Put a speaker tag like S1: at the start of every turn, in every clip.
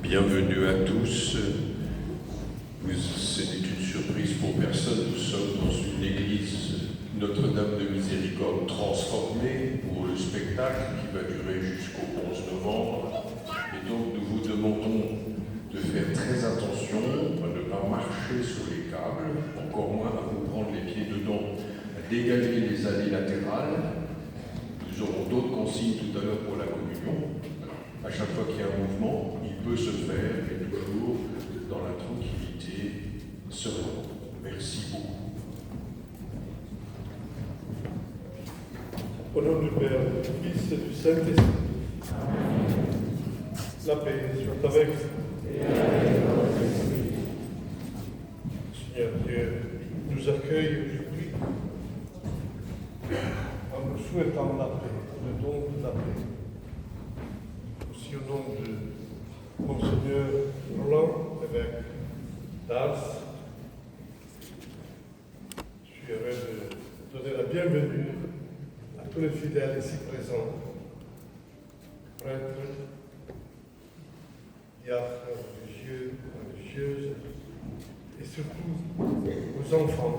S1: Bienvenue à tous. Ce n'est une surprise pour personne. Nous sommes dans une église Notre-Dame de Miséricorde transformée pour le spectacle qui va durer jusqu'au 11 novembre. Et donc nous vous demandons de faire très attention à ne pas marcher sur les câbles, encore moins à vous prendre les pieds dedans, à dégager les allées latérales. Nous aurons d'autres consignes tout à l'heure pour la communion. À chaque fois qu'il y a un mouvement, il peut se faire, et toujours dans la tranquillité sereine. Merci beaucoup.
S2: Au nom du Père, du Fils et du Saint-Esprit. La paix soit avec vous. Seigneur Dieu nous accueille aujourd'hui en nous souhaitant la paix, le don de la paix. Aussi au nom de Monseigneur Roland, évêque d'Ars, je suis heureux de donner la bienvenue à tous les fidèles ici présents, prêtres, diacres, religieux, religieuses, et surtout aux enfants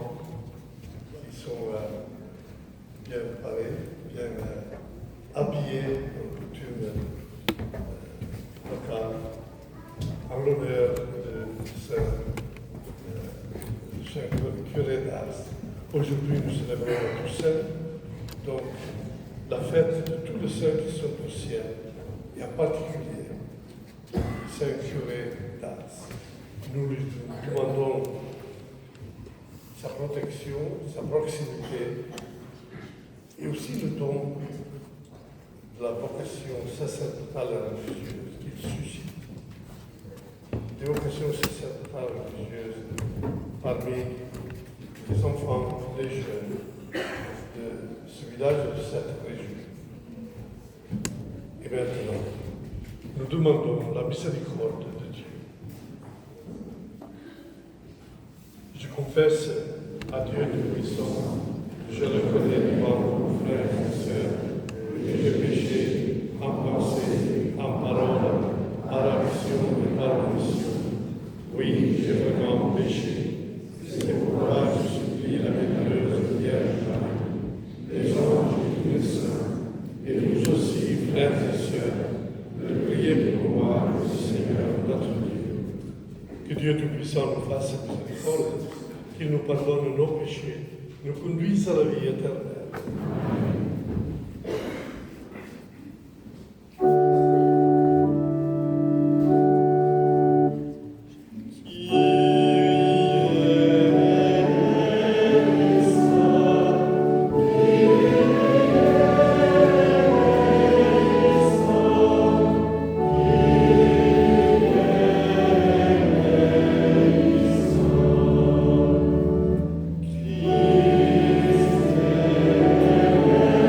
S2: qui sont bien parés, bien habillés en coutume locale, en l'honneur de Saint curé d'Ars. Aujourd'hui, nous célébrons la Toussaint, donc la fête de tous les saints qui sont au ciel, et en particulier Saint curé d'Ars. Nous lui demandons sa protection, sa proximité, et aussi le don de la vocation sacerdotale et religieuse qu'il suscite. Des vocations sacerdotales et religieuses parmi les enfants, les jeunes de ce village de cette région. Et maintenant, nous demandons la miséricorde de Dieu. Je confesse à Dieu Tout-Puissant, je reconnais devant vos frères et sœurs que j'ai péché en pensée, en parole, par action et par omission. Oui, j'ai vraiment péché. C'est pourquoi je supplie la bienheureuse Vierge Marie, les anges et tous les saints, et vous aussi, frères et sœurs, de prier pour moi, le Seigneur notre Dieu. Que Dieu Tout-Puissant nous fasse miséricorde, qu'il nous pardonne nos péchés, nous conduise à la vie éternelle.
S3: Christ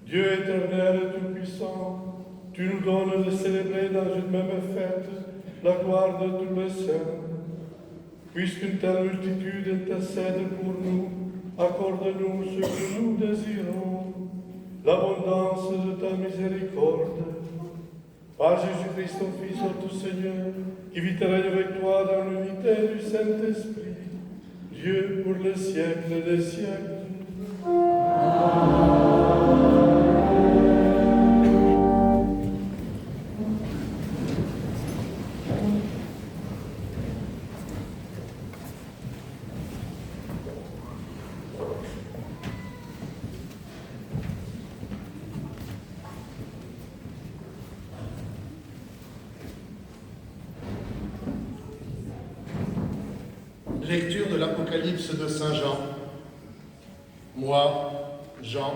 S2: Dieu éternel et tout-puissant, tu nous donnes de célébrer dans une même fête la gloire de tous les saints. Puisqu'une telle multitude intercède pour nous, accorde-nous ce que nous désirons, l'abondance de ta miséricorde. Par Jésus-Christ, ton Fils, notre Seigneur, qui vit et règne avec toi dans l'unité du Saint-Esprit, Dieu pour les siècles des siècles.
S3: Lecture de l'Apocalypse de Saint Jean. Moi, Jean,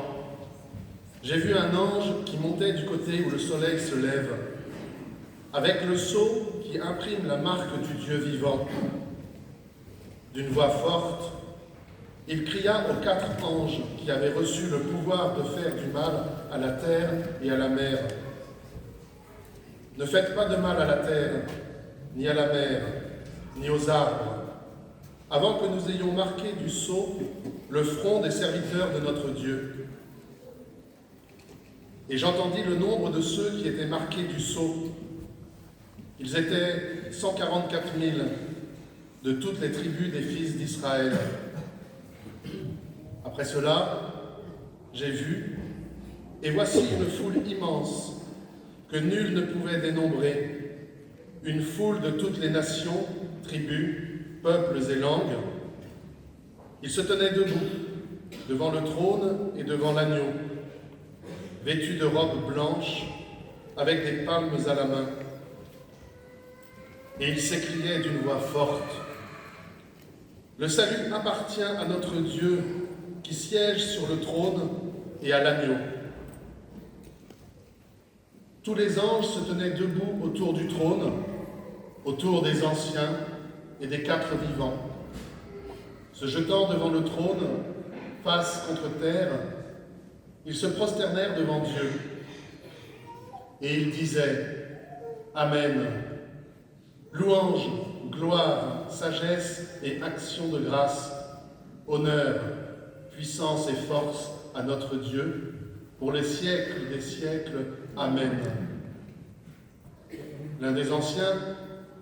S3: j'ai vu un ange qui montait du côté où le soleil se lève, avec le sceau qui imprime la marque du Dieu vivant. D'une voix forte, il cria aux 4 anges qui avaient reçu le pouvoir de faire du mal à la terre et à la mer. Ne faites pas de mal à la terre, ni à la mer, ni aux arbres, avant que nous ayons marqué du sceau le front des serviteurs de notre Dieu. Et j'entendis le nombre de ceux qui étaient marqués du sceau. Ils étaient 144 000 de toutes les tribus des fils d'Israël. Après cela, j'ai vu, et voici une foule immense que nul ne pouvait dénombrer, une foule de toutes les nations, tribus, peuples et langues. Ils se tenaient debout, devant le trône et devant l'agneau, vêtus de robes blanches, avec des palmes à la main. Et ils s'écriaient d'une voix forte: le salut appartient à notre Dieu qui siège sur le trône et à l'agneau. Tous les anges se tenaient debout autour du trône, autour des anciens et des 4 vivants. Se jetant devant le trône, face contre terre, ils se prosternèrent devant Dieu. Et ils disaient: Amen. Louange, gloire, sagesse et action de grâce, honneur, puissance et force à notre Dieu, pour les siècles des siècles. Amen. L'un des anciens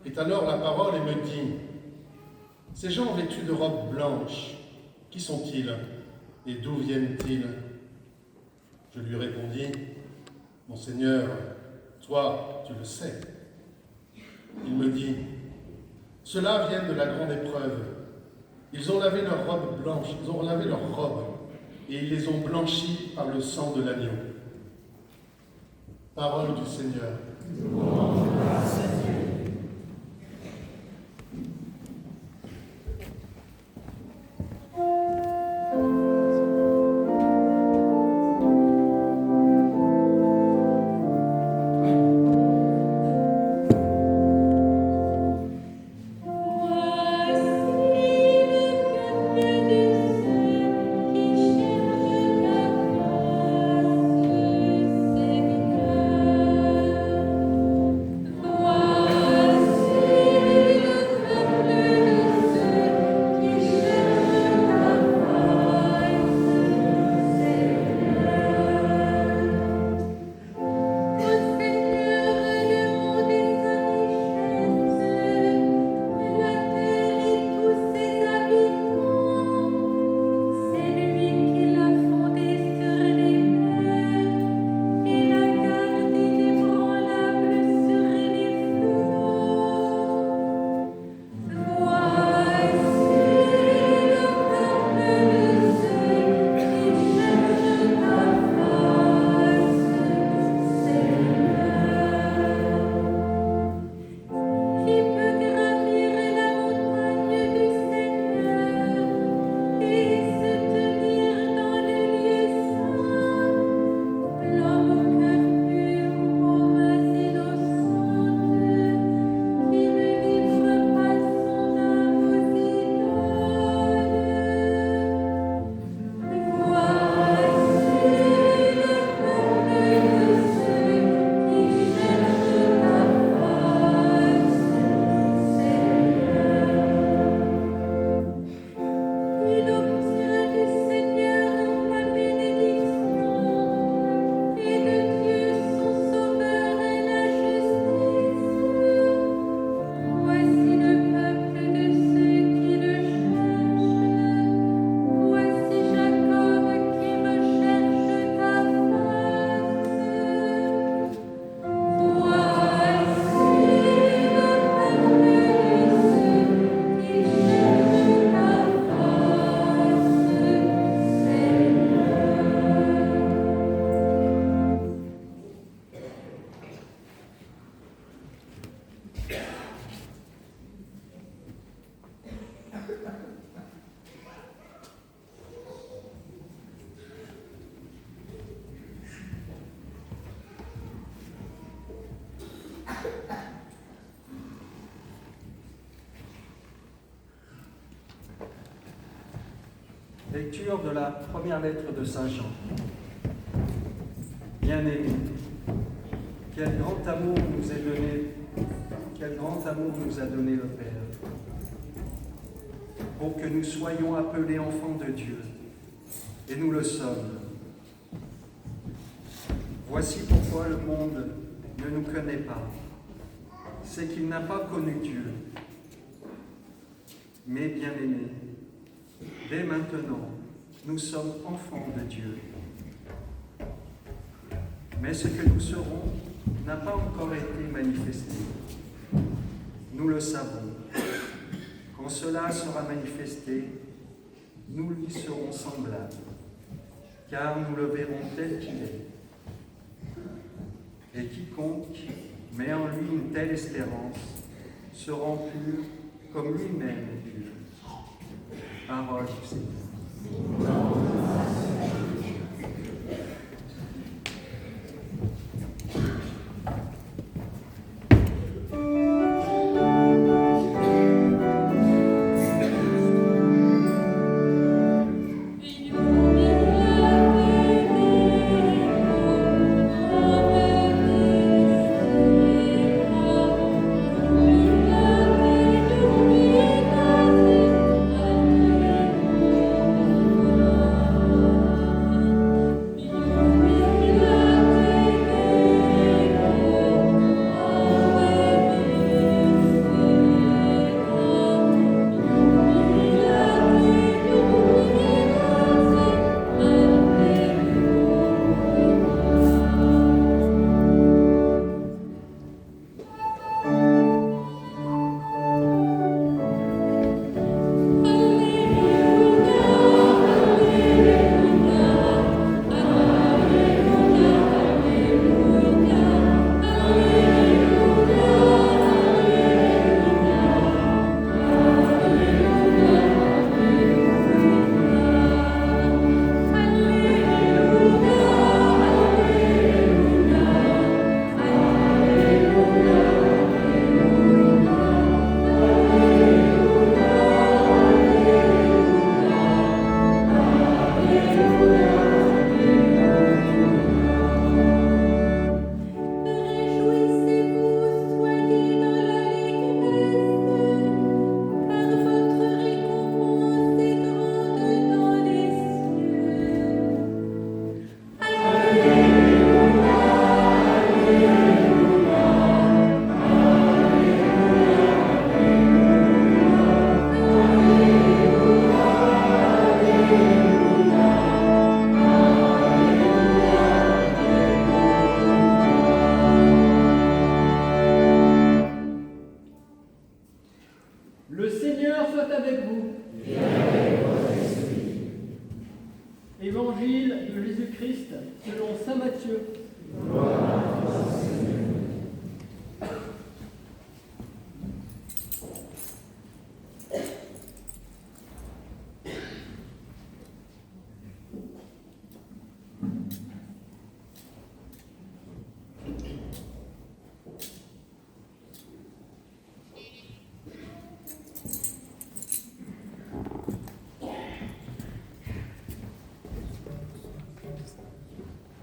S3: prit alors la parole et me dit: ces gens vêtus de robes blanches, qui sont-ils et d'où viennent-ils? Je lui répondis: mon Seigneur, toi, tu le sais. Il me dit: ceux-là viennent de la grande épreuve. Ils ont lavé leurs robes blanches, ils ont lavé leurs robes, et ils les ont blanchies par le sang de l'agneau. Parole du Seigneur.
S4: Lecture de la première lettre de Saint Jean. Bien-aimés, quel grand amour nous est donné, quel grand amour nous a donné le Père, pour que nous soyons appelés enfants de Dieu, et nous le sommes. Voici pourquoi le monde ne nous connaît pas, c'est qu'il n'a pas connu Dieu. Mais bien-aimés, dès maintenant, nous sommes enfants de Dieu. Mais ce que nous serons n'a pas encore été manifesté. Nous le savons. Quand cela sera manifesté, nous lui serons semblables, car nous le verrons tel qu'il est. Et quiconque met en lui une telle espérance se rend pur comme lui-même est pur. Parole du Seigneur.
S5: Le Seigneur soit avec vous.
S6: Et avec votre esprit.
S5: Évangile de Jésus-Christ selon saint Matthieu.
S6: Gloire à toi, Seigneur.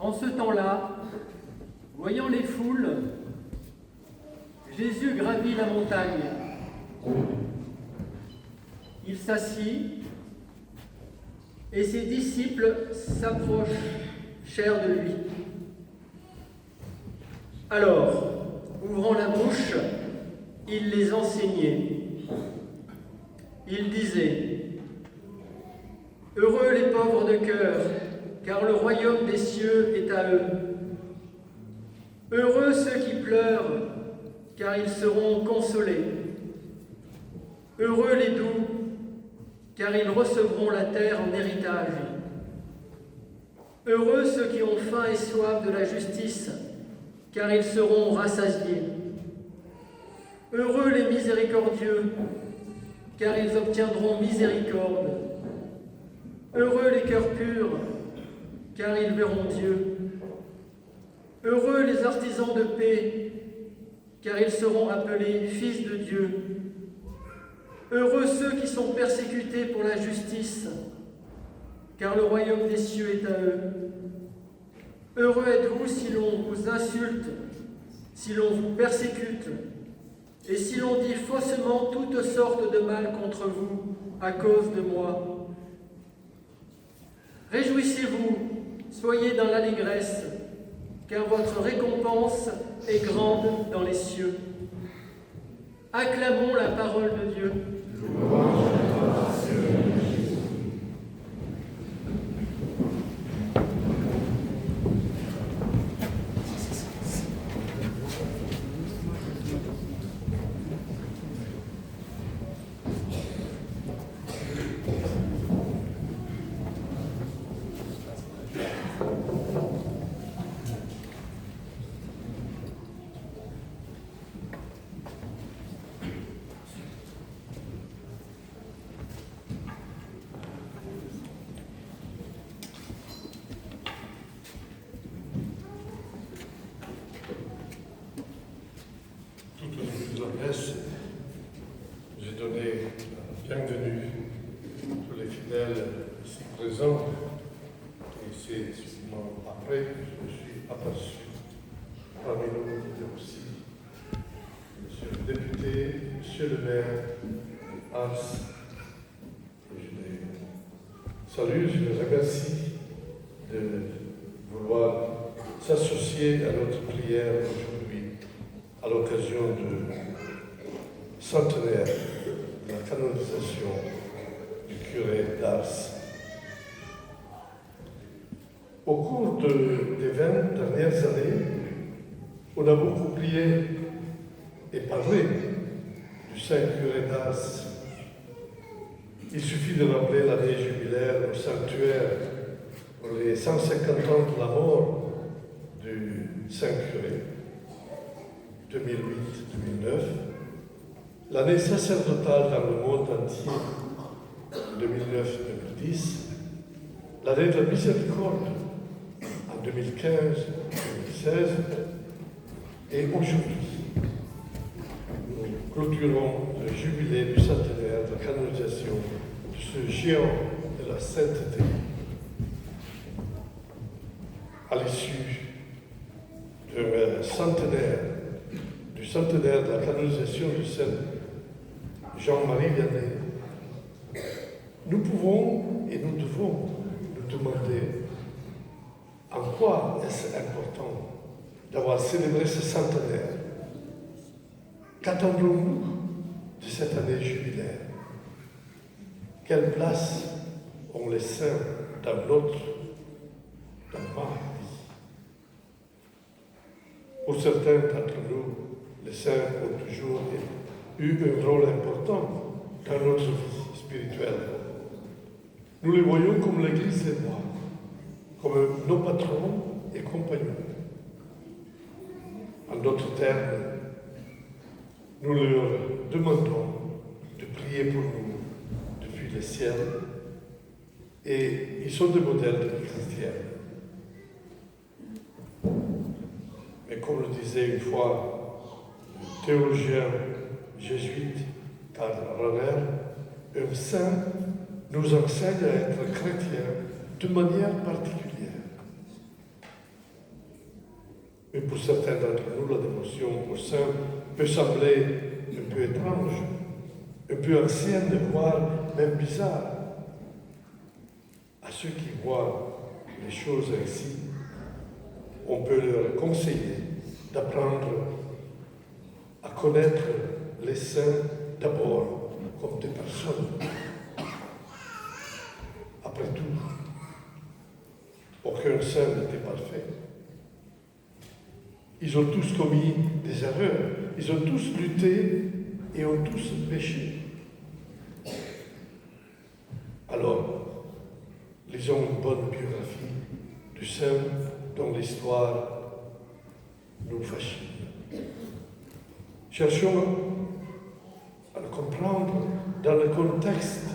S5: En ce temps-là, voyant les foules, Jésus gravit la montagne. Il s'assit et ses disciples s'approchèrent de lui. Alors, ouvrant la bouche, il les enseignait. Il disait : Heureux les pauvres de cœur, car le royaume des cieux est à eux. Heureux ceux qui pleurent, car ils seront consolés. Heureux les doux, car ils recevront la terre en héritage. Heureux ceux qui ont faim et soif de la justice, car ils seront rassasiés. Heureux les miséricordieux, car ils obtiendront miséricorde. Heureux les cœurs purs, car ils verront Dieu. Heureux les artisans de paix, car ils seront appelés fils de Dieu. Heureux ceux qui sont persécutés pour la justice, car le royaume des cieux est à eux. Heureux êtes-vous si l'on vous insulte, si l'on vous persécute, et si l'on dit faussement toutes sortes de mal contre vous à cause de moi. Réjouissez-vous, soyez dans l'allégresse, car votre récompense est grande dans les cieux. Acclamons la parole de Dieu.
S2: J'ai donné la bienvenue à tous les fidèles ici présents. Et c'est seulement après que je me suis aperçu parmi nous il y a aussi Monsieur le député, Monsieur le maire, Ars. Et je les salue, je les remercie de vouloir s'associer à notre prière aujourd'hui à l'occasion du centenaire de la canonisation du curé d'Ars. Au cours des 20 dernières années, on a beaucoup prié et parlé du Saint curé d'Ars. Il suffit de rappeler l'année jubilaire au sanctuaire pour les 150 ans de la mort du Saint curé, 2008-2009, l'année sacerdotale dans le monde entier, 2009-2010, l'année de la miséricorde, en 2015-2016, et aujourd'hui, nous clôturons le jubilé du centenaire de la canonisation de ce géant de la sainteté. À l'issue du centenaire de la canonisation de Saint Jean-Marie Vianney, nous pouvons et nous devons nous demander en quoi est-ce important d'avoir célébré ce centenaire. Qu'attendons-nous de cette année jubilaire? Quelle place ont les saints dans ma vie? Pour certains d'entre nous, les saints ont toujours eu un rôle important dans notre vie spirituelle. Nous les voyons comme l'Église les voit, comme nos patrons et compagnons. En d'autres termes, nous leur demandons de prier pour nous depuis le ciel, et ils sont des modèles de vie chrétienne. Mais comme le disait une fois le théologien jésuite Karl Rahner, un saint nous enseigne à être chrétien de manière particulière. Mais pour certains d'entre nous, la dévotion au saint peut sembler un peu étrange, un peu ancienne, voire même bizarre. À ceux qui voient les choses ainsi, on peut leur conseiller d'apprendre à connaître les saints d'abord comme des personnes. Après tout, aucun saint n'était parfait. Ils ont tous commis des erreurs, ils ont tous lutté et ont tous péché. Alors, lisons une bonne biographie du saint dont l'histoire nous fascine. Cherchons à le comprendre dans le contexte,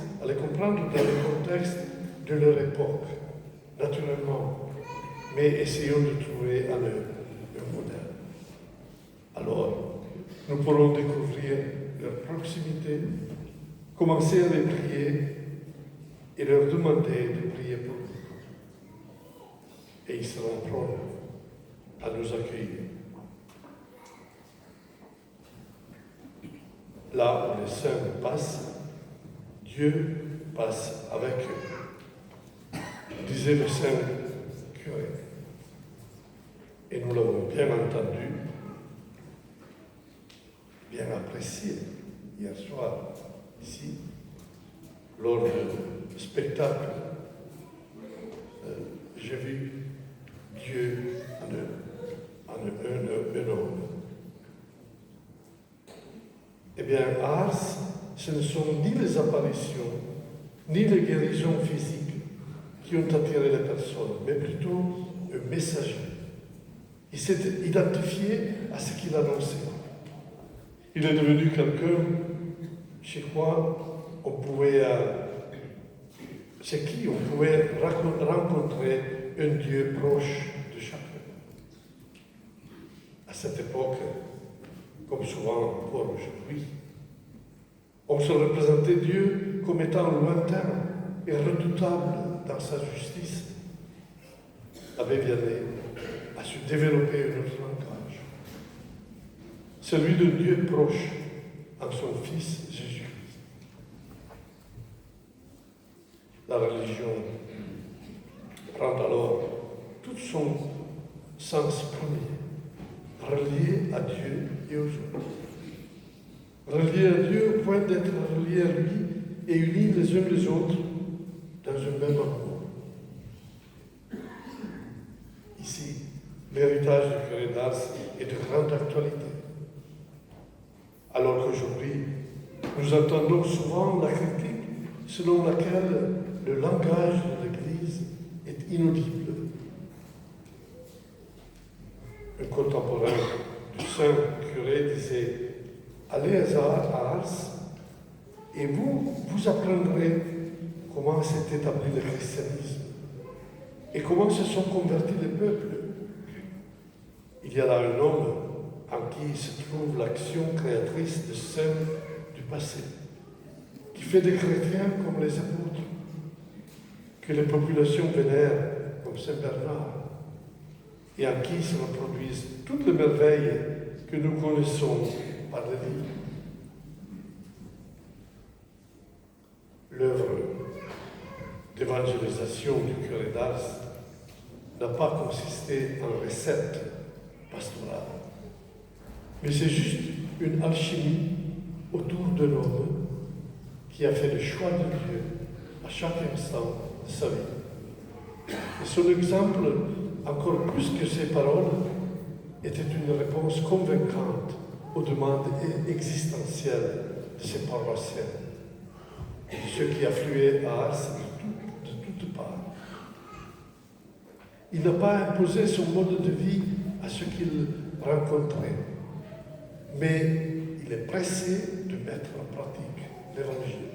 S2: de leur époque, naturellement, mais essayons de trouver en eux un modèle. Alors, nous pourrons découvrir leur proximité, commencer à les prier et leur demander de prier pour nous. Et ils seront prêts à nous accueillir. Là où les saints passent, Dieu passe avec eux, disait le saint curé. Et nous l'avons bien entendu, bien apprécié hier soir, ici, lors du spectacle. J'ai vu Dieu en un homme. Eh bien, à Ars, ce ne sont ni les apparitions, ni les guérisons physiques qui ont attiré les personnes, mais plutôt un messager. Il s'est identifié à ce qu'il annonçait. Il est devenu quelqu'un chez qui on pouvait rencontrer un Dieu proche de chacun. À cette époque, comme souvent encore aujourd'hui, on se représentait Dieu comme étant lointain et redoutable dans sa justice. L'abbé Vianney a su développer un autre langage, celui de Dieu proche en son Fils Jésus-Christ. La religion prend alors tout son sens premier, relié à Dieu et aux autres. Relié à Dieu au point d'être relié à lui et unis les uns les autres dans un même amour. Ici, l'héritage du curé d'Ars est de grande actualité. Alors qu'aujourd'hui, nous entendons souvent la critique selon laquelle le langage de l'Église est inaudible. Un contemporain du saint curé disait « Allez à Ars et vous apprendrez comment s'est établi le christianisme et comment se sont convertis les peuples. Il y a là un homme en qui se trouve l'action créatrice de saints du passé, qui fait des chrétiens comme les apôtres, que les populations vénèrent comme Saint Bernard, et en qui se reproduisent toutes les merveilles que nous connaissons par les livres. L'œuvre d'évangélisation du curé d'Ars n'a pas consisté en recettes pastorales, mais c'est juste une alchimie autour d'un homme qui a fait le choix de Dieu à chaque instant de sa vie. Et son exemple, encore plus que ses paroles, était une réponse convaincante aux demandes existentielles de ses paroissiens et de ceux qui affluaient à Ars de toutes parts. Il n'a pas imposé son mode de vie à ceux qu'il rencontrait, mais il est pressé de mettre en pratique l'Évangile.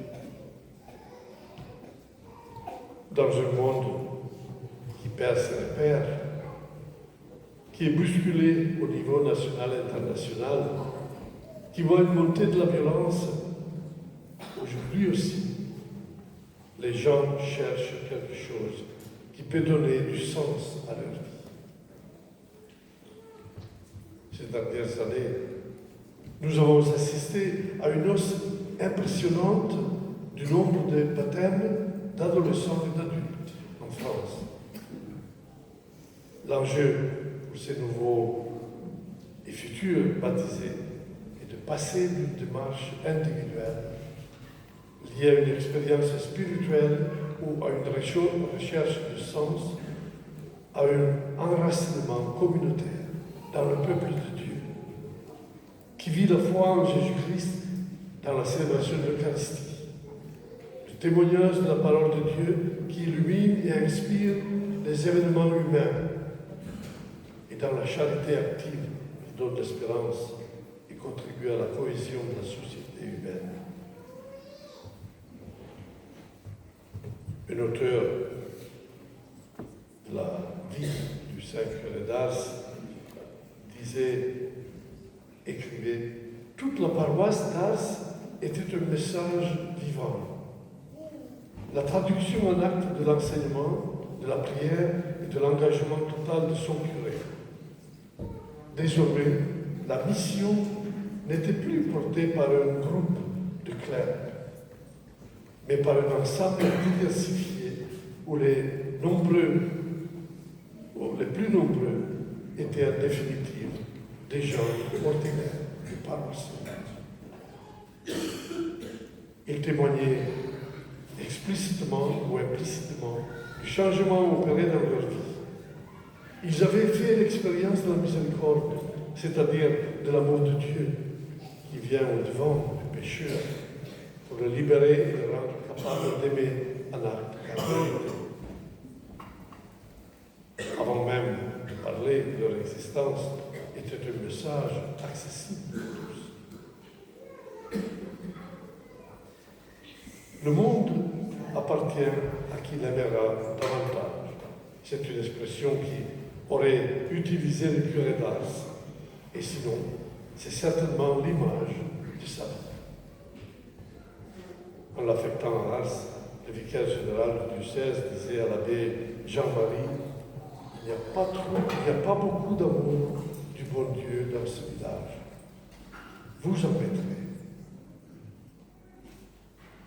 S2: Dans un monde qui perd ses repères, qui est bousculé au niveau national et international, qui voit une montée de la violence, aujourd'hui aussi, les gens cherchent quelque chose qui peut donner du sens à leur vie. Ces dernières années, nous avons assisté à une hausse impressionnante du nombre de baptêmes d'adolescents et d'adultes en France. L'enjeu pour ces nouveaux et futurs baptisés est de passer d'une démarche individuelle liée à une expérience spirituelle ou à une recherche de sens, à un enracinement communautaire dans le peuple de Dieu, qui vit la foi en Jésus-Christ dans la célébration de l'Eucharistie, le témoignage de la parole de Dieu qui illumine et inspire les événements humains, et dans la charité active qui donne l'espérance et contribue à la cohésion de la société humaine. Un auteur de la vie du saint curé d'Ars écrivait, toute la paroisse d'Ars était un message vivant. la traduction en acte de l'enseignement, de la prière et de l'engagement total de son curé. Désormais, la mission n'était plus portée par un groupe de clercs, mais par un ensemble diversifié où les plus nombreux étaient en définitive des gens ordinaires et paroissiens. Ils témoignaient explicitement ou implicitement du changement opéré dans leur vie. Ils avaient fait l'expérience de la miséricorde, c'est-à-dire de l'amour de Dieu, qui vient au-devant du pécheur pour le libérer et le rendre capable d'aimer en acte caractère. Avant même de parler de leur existence, était un message accessible à tous. Le monde appartient à qui l'aimera davantage. C'est une expression qui aurait utilisé le curé d'Ars. Et sinon, c'est certainement l'image de sa vie. En l'affectant à Ars, le vicaire général du diocèse disait à l'abbé Jean-Marie: il n'y a pas beaucoup d'amour du bon Dieu dans ce village. Vous en mettrez.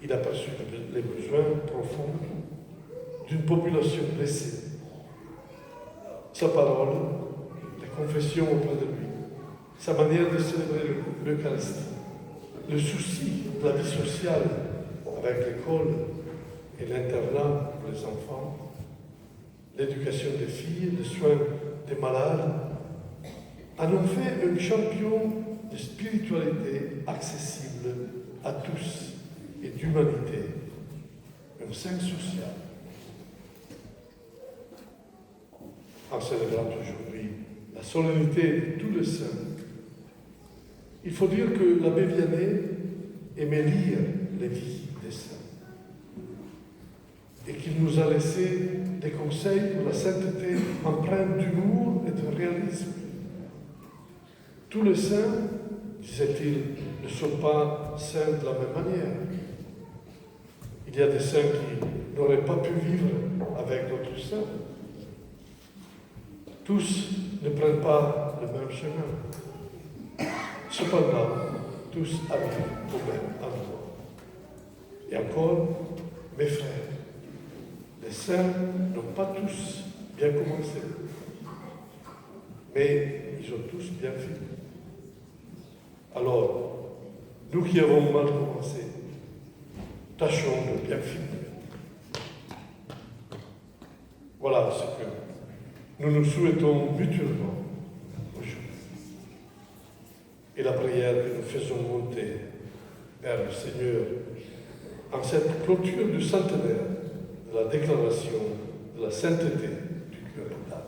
S2: Il aperçut les besoins profonds d'une population blessée. Sa parole, la confession auprès de lui, sa manière de célébrer l'Eucharistie, le souci de la vie sociale avec l'école et l'internat pour les enfants, l'éducation des filles, les soins des malades, en ont fait un champion de spiritualité accessible à tous et d'humanité, un saint social. En célébrant aujourd'hui la solennité de tous les saints, il faut dire que l'abbé Vianney aimait lire les vies des saints et qu'il nous a laissé des conseils pour la sainteté empreintes d'humour et de réalisme. Tous les saints, disait-il, ne sont pas saints de la même manière. Il y a des saints qui n'auraient pas pu vivre avec d'autres saints. Tous ne prennent pas le même chemin. Cependant, tous arrivent au même endroit. Et encore, mes frères, les saints n'ont pas tous bien commencé, mais ils ont tous bien fini. Alors, nous qui avons mal commencé, tâchons de bien finir. Voilà ce que nous nous souhaitons mutuellement aujourd'hui. Et la prière que nous faisons monter vers le Seigneur en cette clôture du centenaire de la déclaration de la sainteté du curé d'Ars.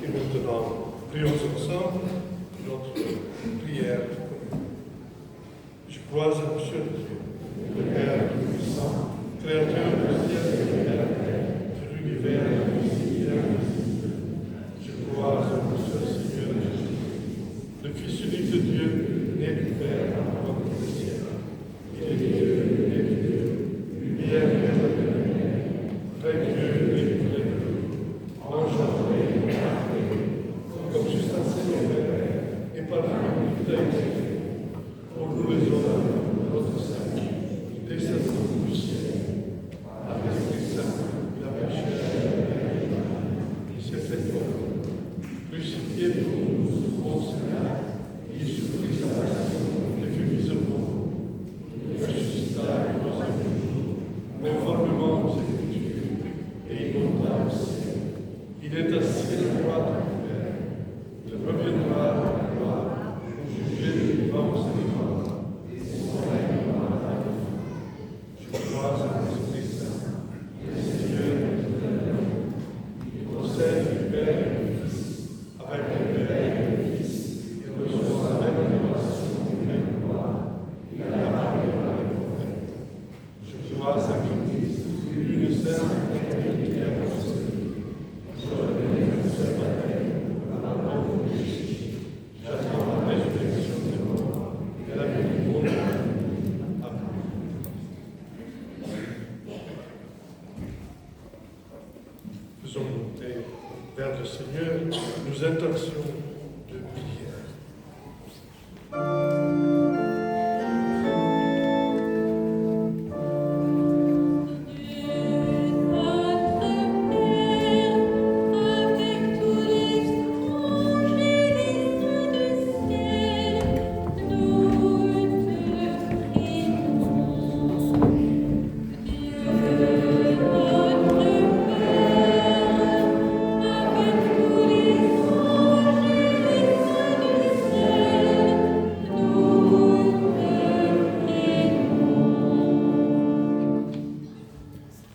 S2: Et maintenant, prions ensemble notre prière commune. Je crois en Dieu, le Père Tout-Puissant, Créateur du ciel et de la terre, de l'univers et du invisible. Je crois en notre Seigneur Jésus, le Fils unique de Dieu, né du Père, avant le ciel. Il est Dieu, né de Dieu, lumière éternelle, vrai Dieu, né du vrai Dieu, engendré. Comme juste un Seigneur et par lui, il a été sommes montés vers le Seigneur, nous intentions de prière.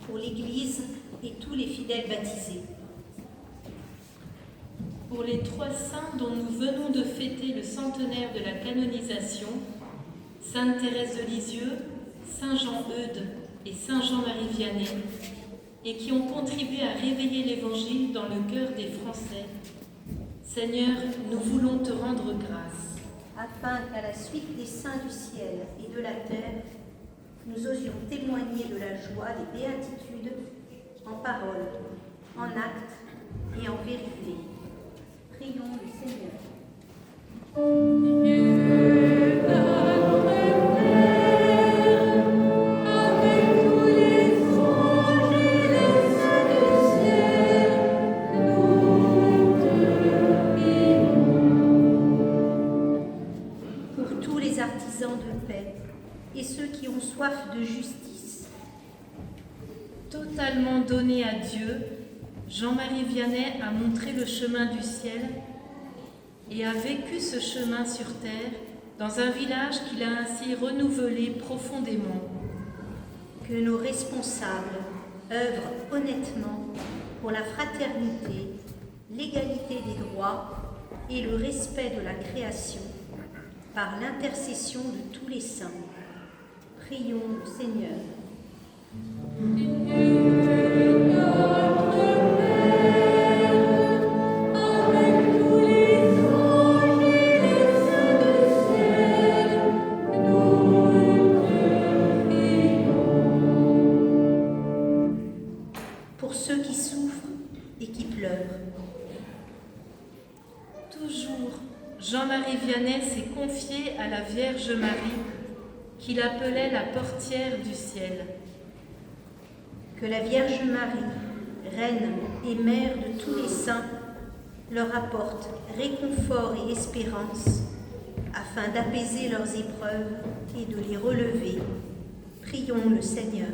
S7: Pour l'Église et tous les fidèles baptisés.
S8: Pour les trois saints dont nous venons de fêter le centenaire de la canonisation, Sainte Thérèse de Lisieux, Saint Jean-Eudes et Saint Jean-Marie Vianney, et qui ont contribué à réveiller l'Évangile dans le cœur des Français. Seigneur, nous voulons te rendre grâce.
S7: Afin qu'à la suite des saints du ciel et de la terre, nous osions témoigner de la joie des béatitudes en parole, en acte et en vérité. Prions le Seigneur. Pour tous les artisans de paix et ceux qui ont soif de justice,
S8: Totalement donné à Dieu, Jean-Marie Vianney a montré le chemin du ciel et a vécu ce chemin sur terre dans un village qu'il a ainsi renouvelé profondément.
S7: que nos responsables œuvrent honnêtement pour la fraternité, l'égalité des droits et le respect de la création par l'intercession de tous les saints. Prions le Seigneur. Pour ceux qui souffrent et qui pleurent,
S8: Toujours, Jean-Marie Vianney s'est confié à la Vierge Marie, qu'il appelait la portière du ciel.
S7: que la Vierge Marie, Reine et Mère de tous les saints, leur apporte réconfort et espérance, afin d'apaiser leurs épreuves et de les relever. Prions le Seigneur.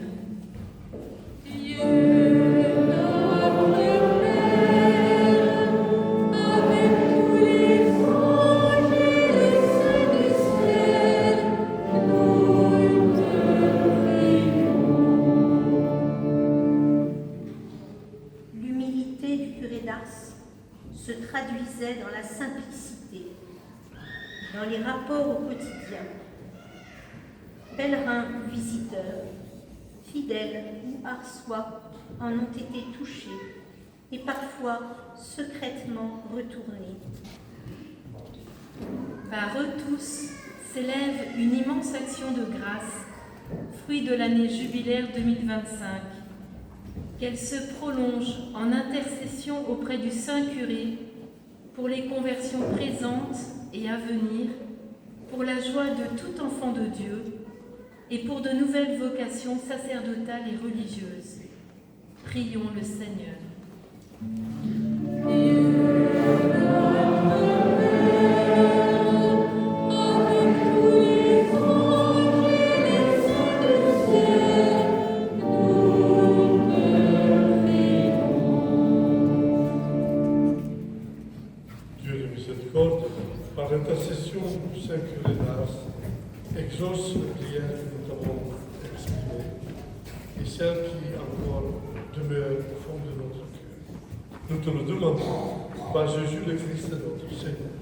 S7: L'humilité du curé d'Ars se traduisait dans la simplicité, dans les rapports au quotidien. Pèlerins ou visiteurs, fidèles ou arçois en ont été touchés et parfois secrètement retournés.
S8: Par eux tous s'élève une immense action de grâce, fruit de l'année jubilaire 2025. Qu'elle se prolonge en intercession auprès du Saint-Curé pour les conversions présentes et à venir, pour la joie de tout enfant de Dieu et pour de nouvelles vocations sacerdotales et religieuses. Prions le Seigneur.
S2: Dieu de miséricorde, par l'intercession du Saint-Curé d'Ars, exauce les prières que nous avons exprimées et celles qui encore demeurent au fond de notre cœur. Nous te le demandons par Jésus le Christ notre Seigneur.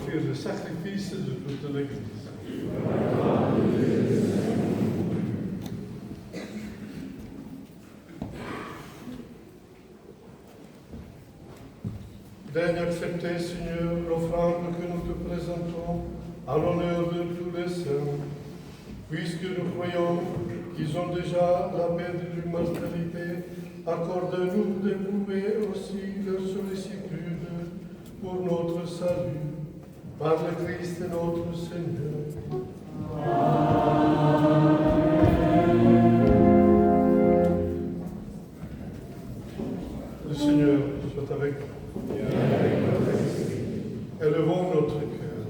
S2: offrir le sacrifice de toute l'Église. Daigne accepter, Seigneur, l'offrande que nous te présentons à l'honneur de tous les saints, puisque nous croyons qu'ils ont déjà la paix de l'immortalité. Accorde-nous d'éprouver aussi leur sollicitude pour notre salut, par le Christ notre Seigneur. Le Seigneur soit avec nous. Élevons notre cœur.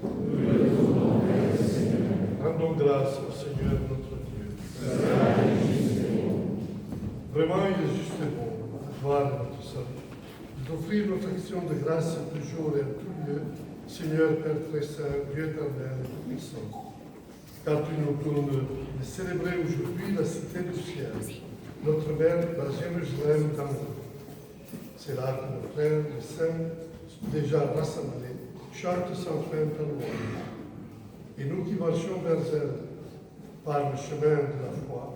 S2: Rendons grâce au Seigneur notre Dieu. Vraiment, il est juste et bon, à voir notre salut, d'offrir notre action de grâce toujours et à tout lieu, Seigneur Père très saint, Dieu éternel et tout-puissant. Car tu nous tournes de célébrer aujourd'hui la cité du ciel, notre mère, la Jérusalem d'amour. C'est là que nos frères, les saints, déjà rassemblés, chantent sans fin ta louange. Et nous qui marchons vers elle, par le chemin de la foi,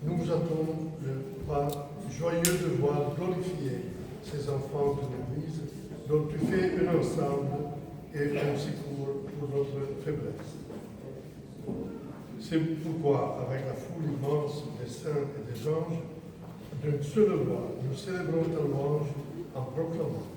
S2: nous attendons le pas joyeux de voir glorifier ces enfants de l'Église dont tu fais un ensemble et un secours pour notre faiblesse. C'est pourquoi, avec la foule immense des saints et des anges, d'une seule voix, nous célébrons ta louange en proclamant.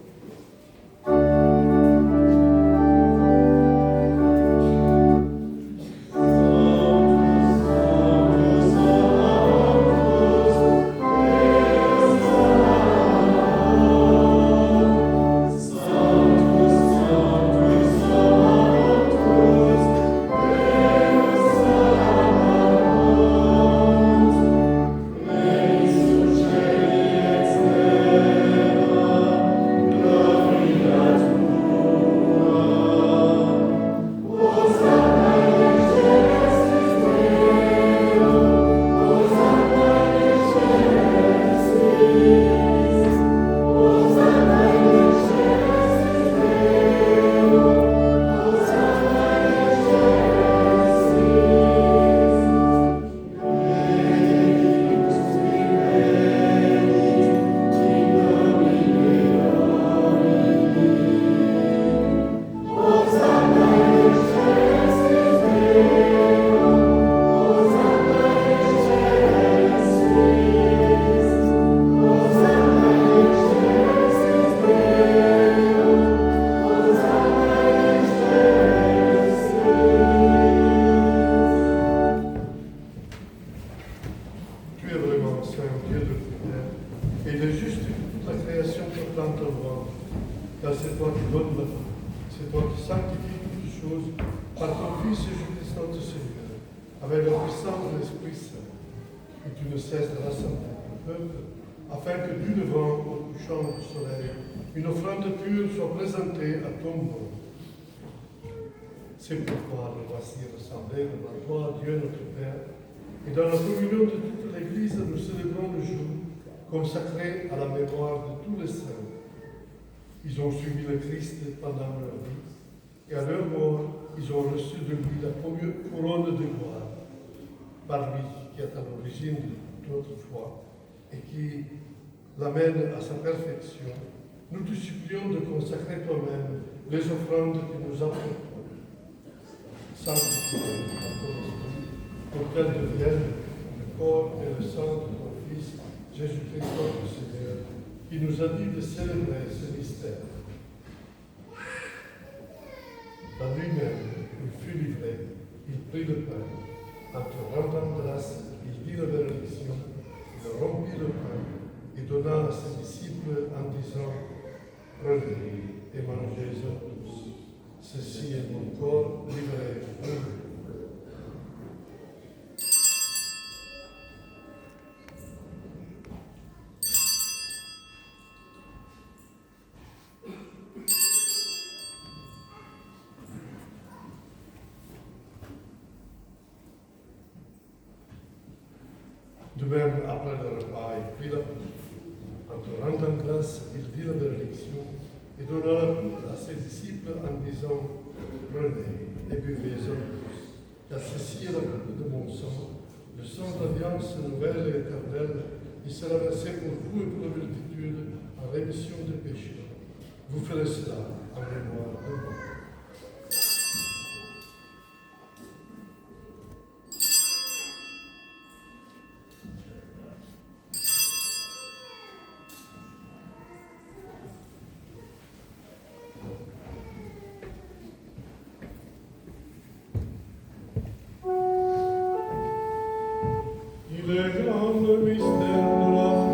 S2: Une offrande pure soit présentée à ton nom. C'est pourquoi nous voici rassemblés devant toi, Dieu notre Père, et dans la communion de toute l'Église, nous célébrons le jour consacré à la mémoire de tous les saints. Ils ont suivi le Christ pendant leur vie, et à leur mort, ils ont reçu de lui la couronne de gloire, par lui qui est à l'origine de notre foi et qui l'amène à sa perfection. Nous te supplions de consacrer toi-même les offrandes que nous apportons. Sanctifie ton esprit pour qu'elles deviennent le corps et le sang de ton Fils, Jésus-Christ notre Seigneur, qui nous a dit de célébrer ce mystère. Dans lui-même, il fut livré, il prit le pain. En te rendant grâce, il dit la bénédiction, il rompit le pain et donna à ses disciples en disant: prenez et mangez-en tous. Ceci est mon corps livré pour vous. De même, après le repas, il prit la coupe. En te rendant grâce, il dit la bénédiction, et donna la coupe à ses disciples en disant, prenez et buvez-en tous, car ceci est la coupe de mon sang, le sang d'alliance nouvelle et éternelle, qui sera versé pour vous et pour la multitude en rémission des péchés. Vous ferez cela en mémoire de moi. Il est grand le mystère de la foi.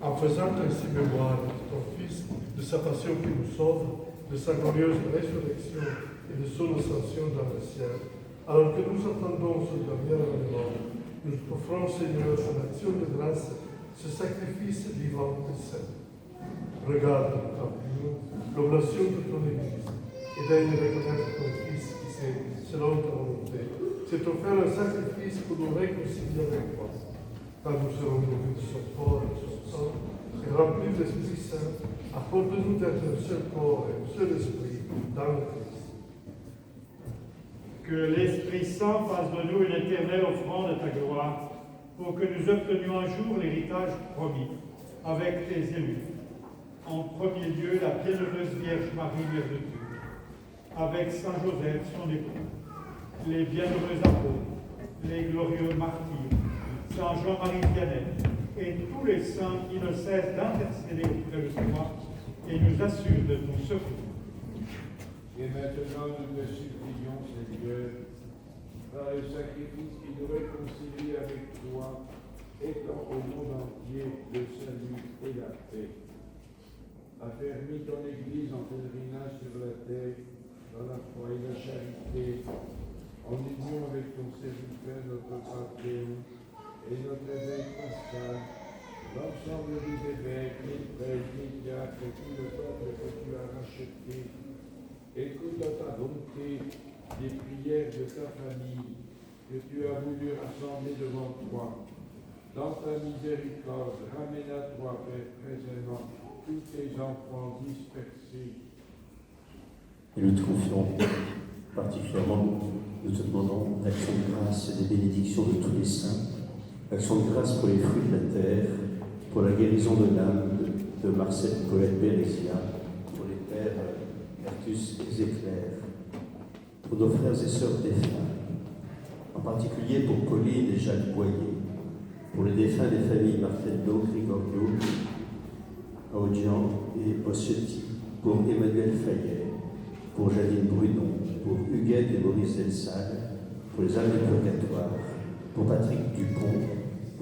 S2: En faisant ainsi mémoire de ton Fils, de sa passion qui nous sauve, de sa glorieuse résurrection et de son ascension dans le ciel, alors que nous attendons ce dernier avènement, nous offrons, Seigneur, en action de grâce, ce sacrifice vivant et saint. Regarde, ta pure, l'oblation de ton Église, et daigne reconnaître ton Fils qui s'est, selon ta volonté, s'est offert un sacrifice pour nous réconcilier avec toi. Car nous serons nourris de son corps et de son sang, et remplis de l'Esprit Saint, apporte-nous d'être un seul corps et un seul esprit dans le Christ.
S9: Que l'Esprit Saint fasse de nous une éternelle offrande de ta gloire, pour que nous obtenions un jour l'héritage promis, avec tes élus. En premier lieu, la bienheureuse Vierge Marie, Mère de Dieu, avec Saint Joseph, son époux, les bienheureux apôtres, les glorieux martyrs, Saint Jean-Marie Vianney, et tous les saints qui ne cessent d'intercéder auprès de toi et nous assurent de ton secours.
S10: Et maintenant, nous te supplions, Seigneur, par le sacrifice qui nous réconcilie avec toi, étends au monde entier le salut et la paix. Affermis ton Église en pèlerinage sur la terre, dans la foi et la charité, en union avec ton serviteur, notre Panthéon, et notre évêque Pascal, l'ensemble des évêques, les prêtres, les diacres et tout le peuple que tu as racheté, écoute à ta bonté les prières de ta famille que tu as voulu rassembler devant toi. Dans ta miséricorde, ramène à toi, Père, présentement, tous tes enfants dispersés.
S11: Et nous te confions particulièrement, nous te demandons l'action de grâce et des bénédictions de tous les saints, l'action de grâce pour les fruits de la terre, pour la guérison de l'âme de Marcel Colette Bérésia, pour les pères Bertus et Zéclair, pour nos frères et sœurs défunts, en particulier pour Pauline et Jacques Boyer, pour les défunts des familles Martello, Gregorio, Audian et Ossetti, pour Emmanuel Fayet, pour Janine Brunon, pour Huguette et Maurice Delsalle, pour les âmes du purgatoire, pour Patrick Dupont,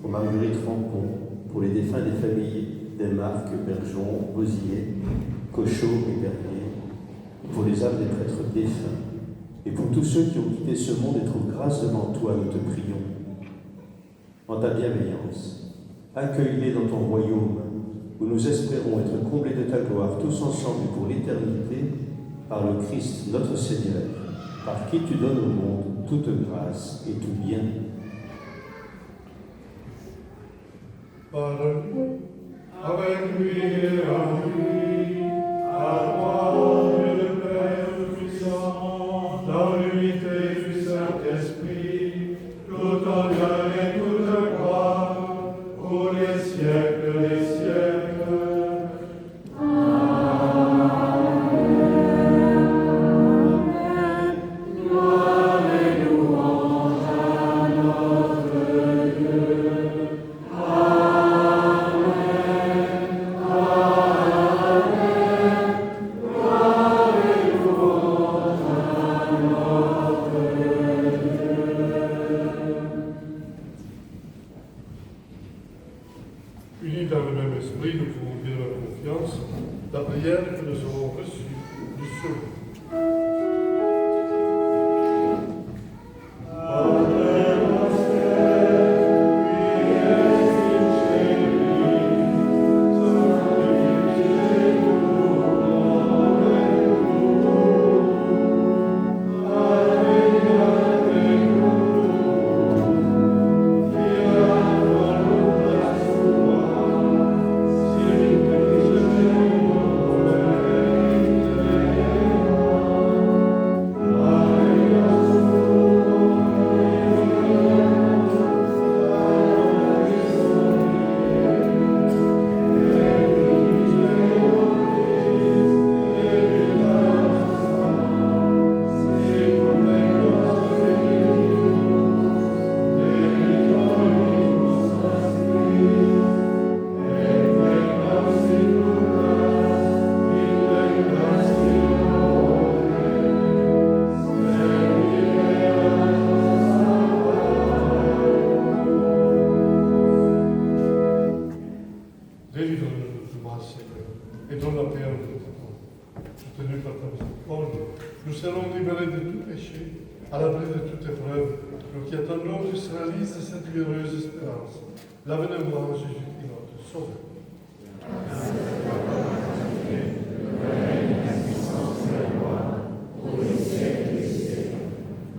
S11: pour Marguerite Rampon, pour les défunts des familles Desmarques, Bergeon, Rosier, Cochot et Bernier, pour les âmes des prêtres défunts, et pour tous ceux qui ont quitté ce monde et trouvent grâce devant toi, nous te prions. En ta bienveillance, accueille-les dans ton royaume, où nous espérons être comblés de ta gloire, tous ensemble pour l'éternité, par le Christ notre Seigneur, par qui tu donnes au monde toute grâce et tout bien.
S2: Par nous, avec lui et en lui, à toi, Dieu le Père puissant, dans l'unité du Saint-Esprit, tout honneur et toute gloire, pour les siècles des siècles.
S6: Amen.
S2: à l'abri de toute épreuve, nous qui attendons du réalise de cette glorieuse espérance, l'avènement de Jésus-Christ notre Sauveur.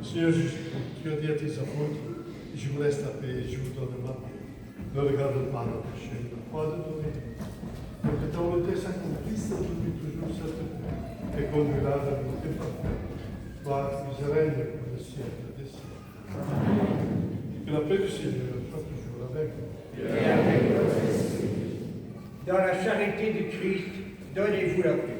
S2: Seigneur Jésus-Christ, tu as dit à tes apôtres, je vous laisse la paix, je vous donne ma paix. Ne regarde pas nos péchés, ne crois de donner. Donc que ta volonté s'accomplisse depuis toujours cette paix, et conduira la volonté parfaite. Toi, tu règnes pour le siècle des siècles. Que la paix du Seigneur soit toujours avec vous.
S6: Et avec votre esprit. Dans la charité du Christ, donnez-vous la paix.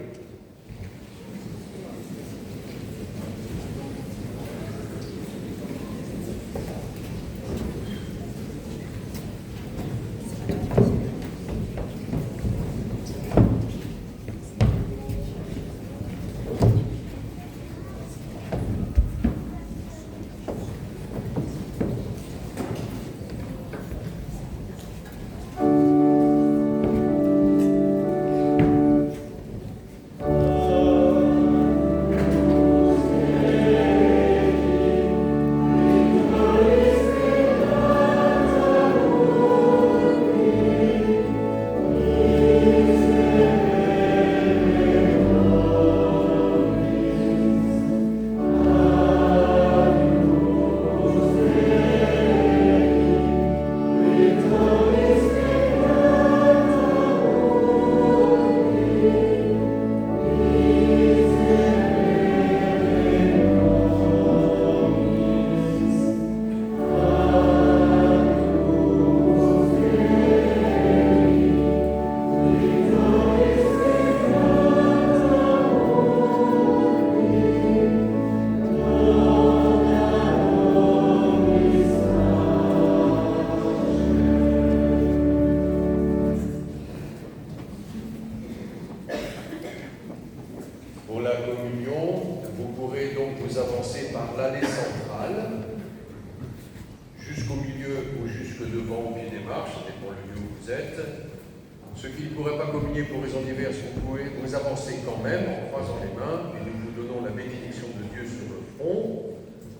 S1: Ceux qui ne pourraient pas communier pour raisons diverses, vous pouvez vous avancer quand même en croisant les mains et nous vous donnons la bénédiction de Dieu sur le front.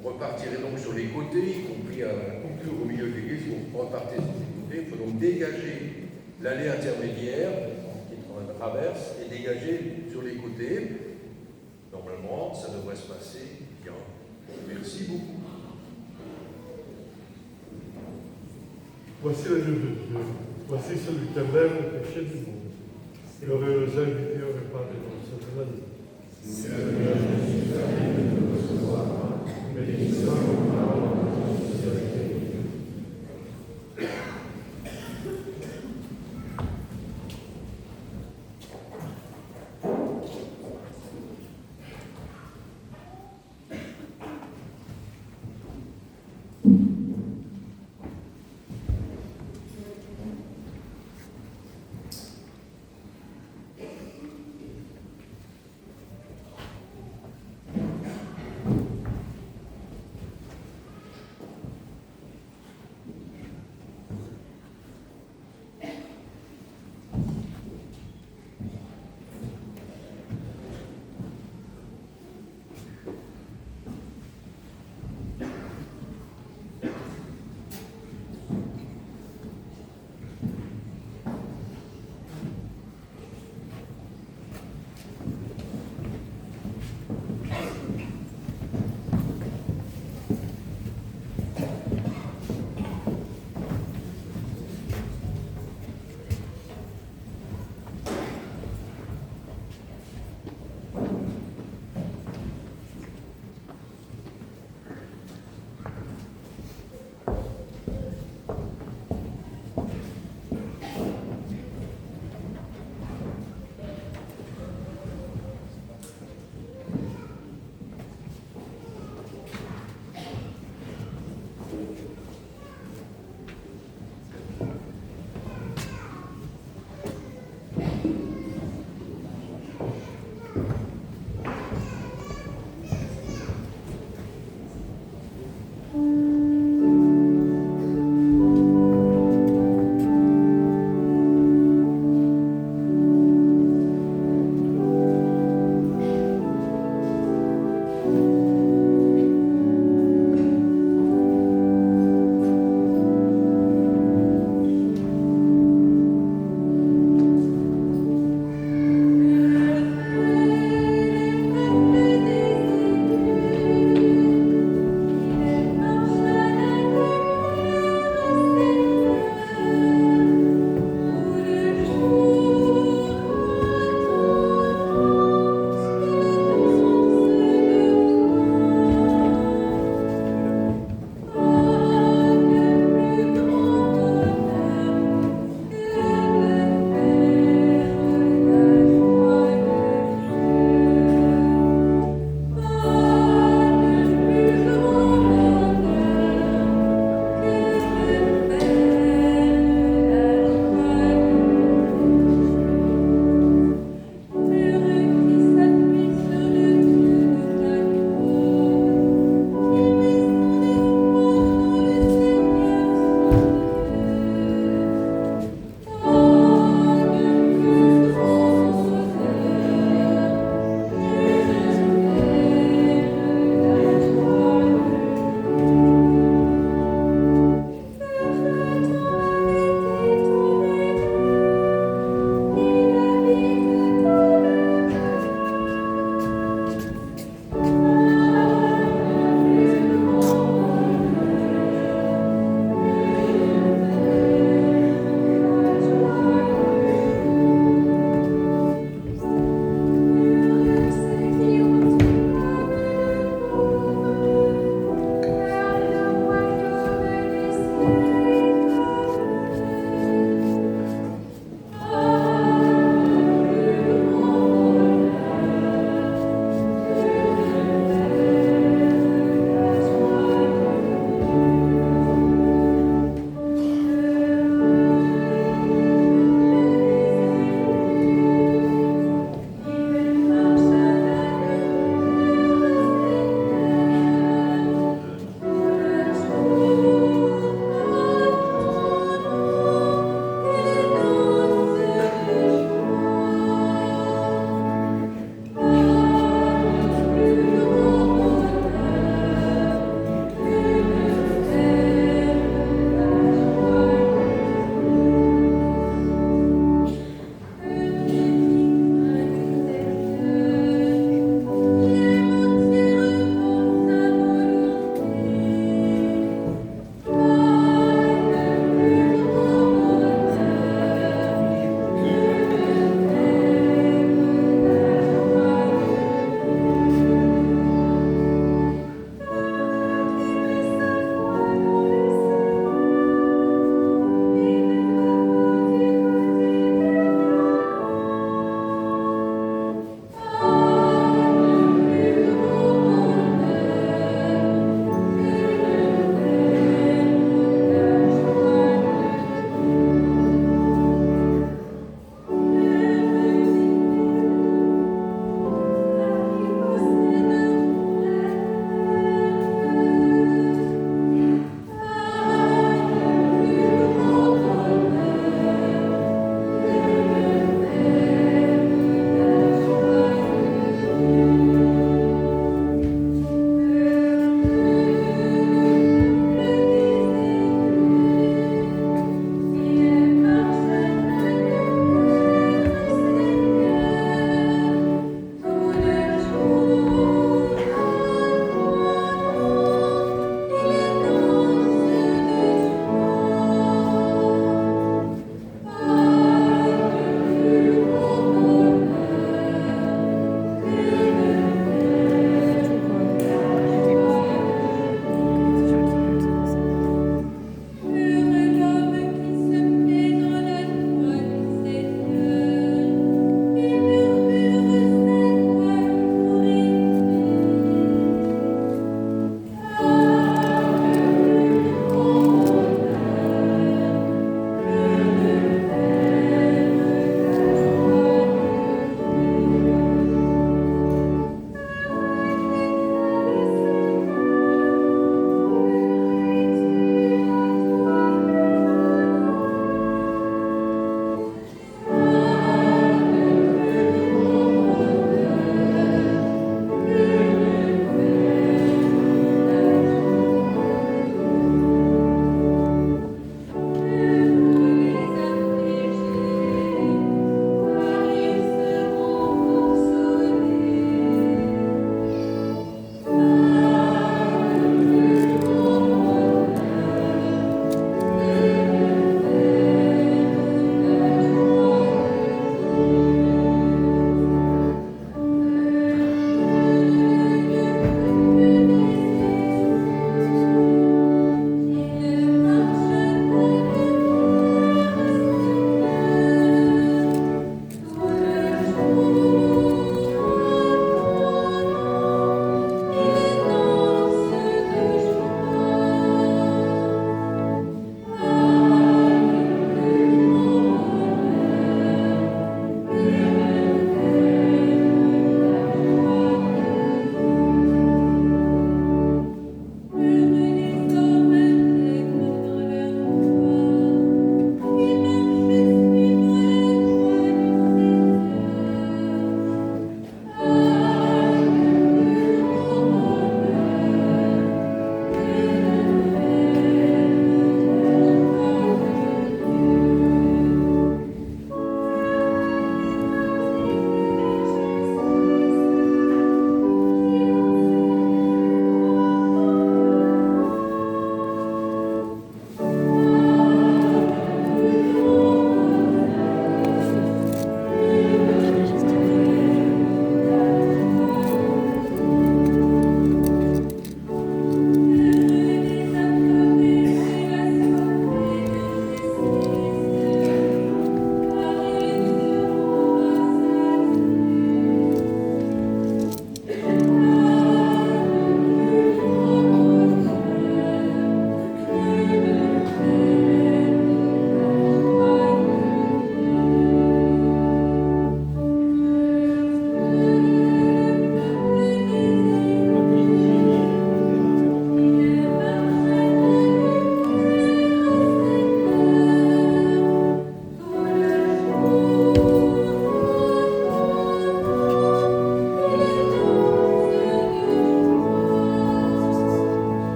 S1: Vous repartirez donc sur les côtés, y compris à la coupure au milieu de l'église, vous repartez sur les côtés. Il faut donc dégager l'allée intermédiaire qui traverse et dégager sur les côtés. Normalement, ça devrait se passer bien. Merci beaucoup.
S2: Voici le Dieu de Dieu. Voici celui qui enlève le péché du monde. Glorieux invité au repas de notre Sainte-Marie.
S10: Seigneur, je suis permis de te recevoir, bénissant mon parole en sincérité.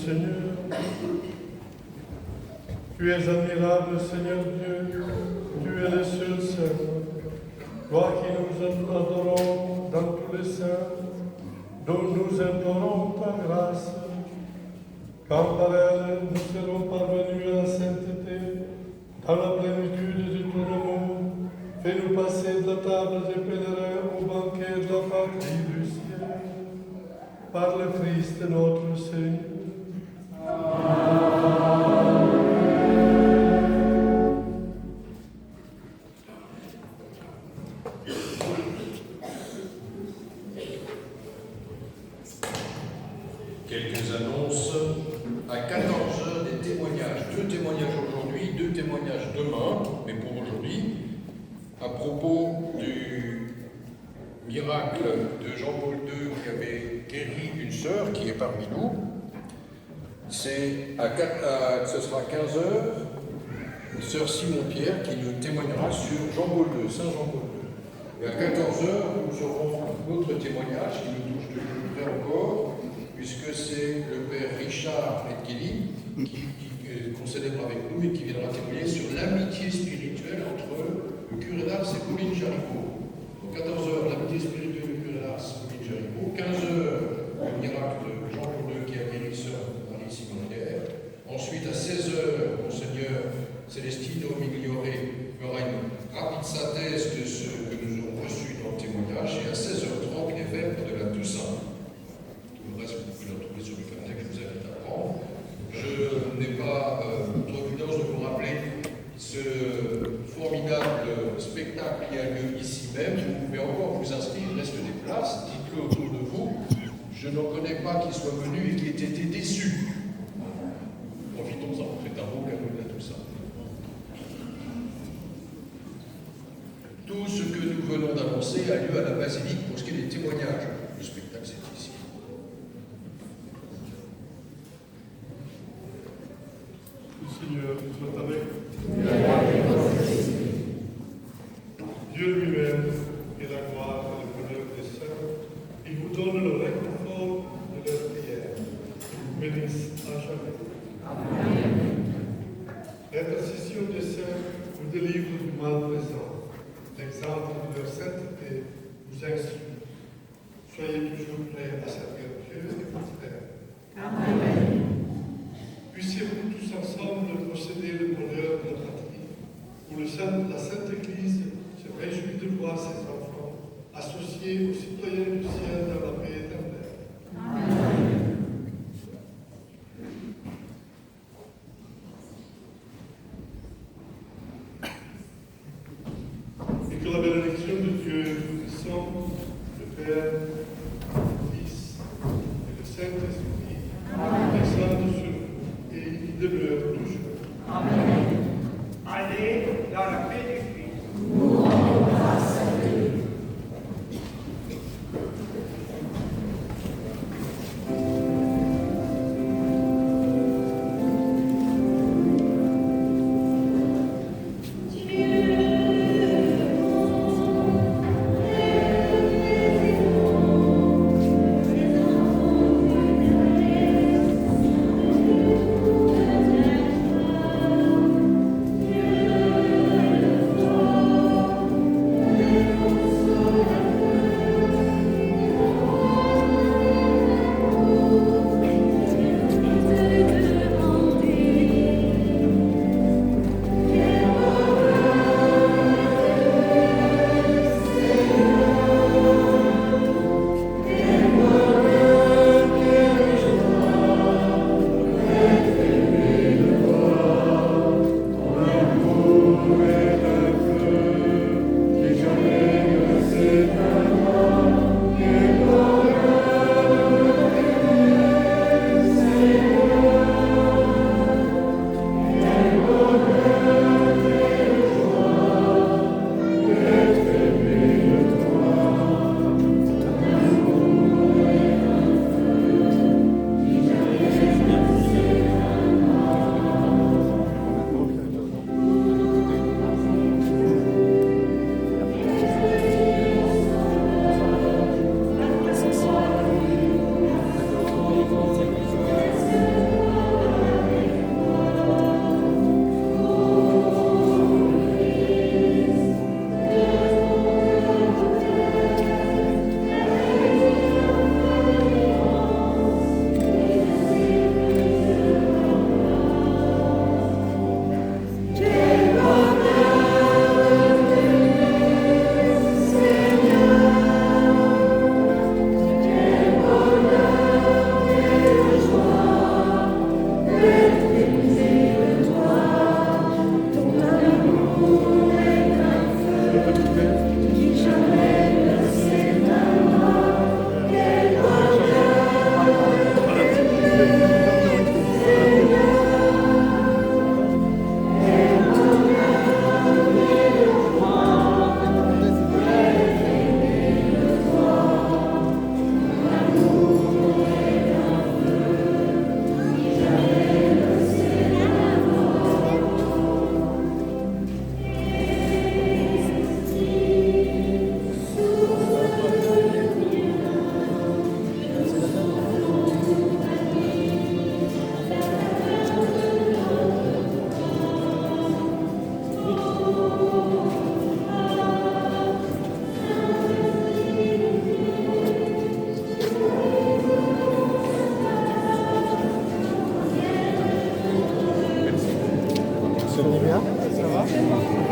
S2: Seigneur. Tu es admirable, Seigneur Dieu, tu es le seul Saint. Toi qui nous adorons dans tous les saints, dont nous implorons ta grâce. Car par elle, nous serons parvenus à la sainteté, dans la plénitude de ton amour. Fais-nous passer de la table des pèlerins au banquet de la patrie du ciel. Par le Christ notre Seigneur.
S1: Quelques annonces. À 14h, des témoignages. 2 témoignages aujourd'hui, 2 témoignages demain, mais pour aujourd'hui, à propos du miracle de Jean-Paul II qui avait guéri une sœur qui est parmi nous. Ce sera à 15h, sœur Simon-Pierre qui nous témoignera sur Jean-Paul II, Saint Jean-Paul II. Et à 14h, nous aurons un autre témoignage qui nous touche de plus près encore, puisque c'est le père Richard Edgeli qu'on célèbre avec nous et qui viendra témoigner sur l'amitié spirituelle entre le curé d'Ars et Pauline Jaricot. Donc 14h, l'amitié spirituelle du curé d'Ars et Pauline Jaricot. 15h, le miracle de Jean-Paul II qui a guéri sœur Marie-Simonière. Ensuite, à 16h, Monseigneur Celestino Migliore fera une rapide synthèse de ce que nous avons reçu dans le témoignage. Et à 16h30, les vêpres de la Toussaint. Tout le reste, vous pouvez le retrouver sur le carnet que je vous invite à prendre. Je n'ai pas trop évidence de vous rappeler ce formidable spectacle qui a lieu ici même. Vous pouvez encore vous inscrire, il reste des places, dites-le autour de vous. Je n'en connais pas qui soit venu et qui ait été déçu. Profitons-en, c'est un beau cadeau de la Toussaint. Tout ce que nous venons d'annoncer a lieu à la basilique pour ce qui est des témoignages. Le spectacle, c'est ici.
S2: Le Seigneur soit avec vous. Dieu lui-même est la gloire et le bonheur des saints. Il vous donne le réconfort de leur prière. Il vous bénisse à jamais. Amen. L'intercession des saints vous délivre du mal présent. L'exemple de leur sainteté vous instruit. Soyez toujours prêts à servir Dieu et vos frères. Amen. Puissiez-vous tous ensemble posséder le bonheur de la patrie, où la Sainte Église se réjouit de voir ses enfants associés aux citoyens du ciel dans la paix éternelle. Amen. Et que la bénédiction de Dieu Tout-Puissant, le Père, le Fils et le Saint-Esprit descendent sur nous et y demeure toujours.
S6: Amen. Allez dans la paix du Christ.
S2: Nous rendons grâce à Dieu. Ça va?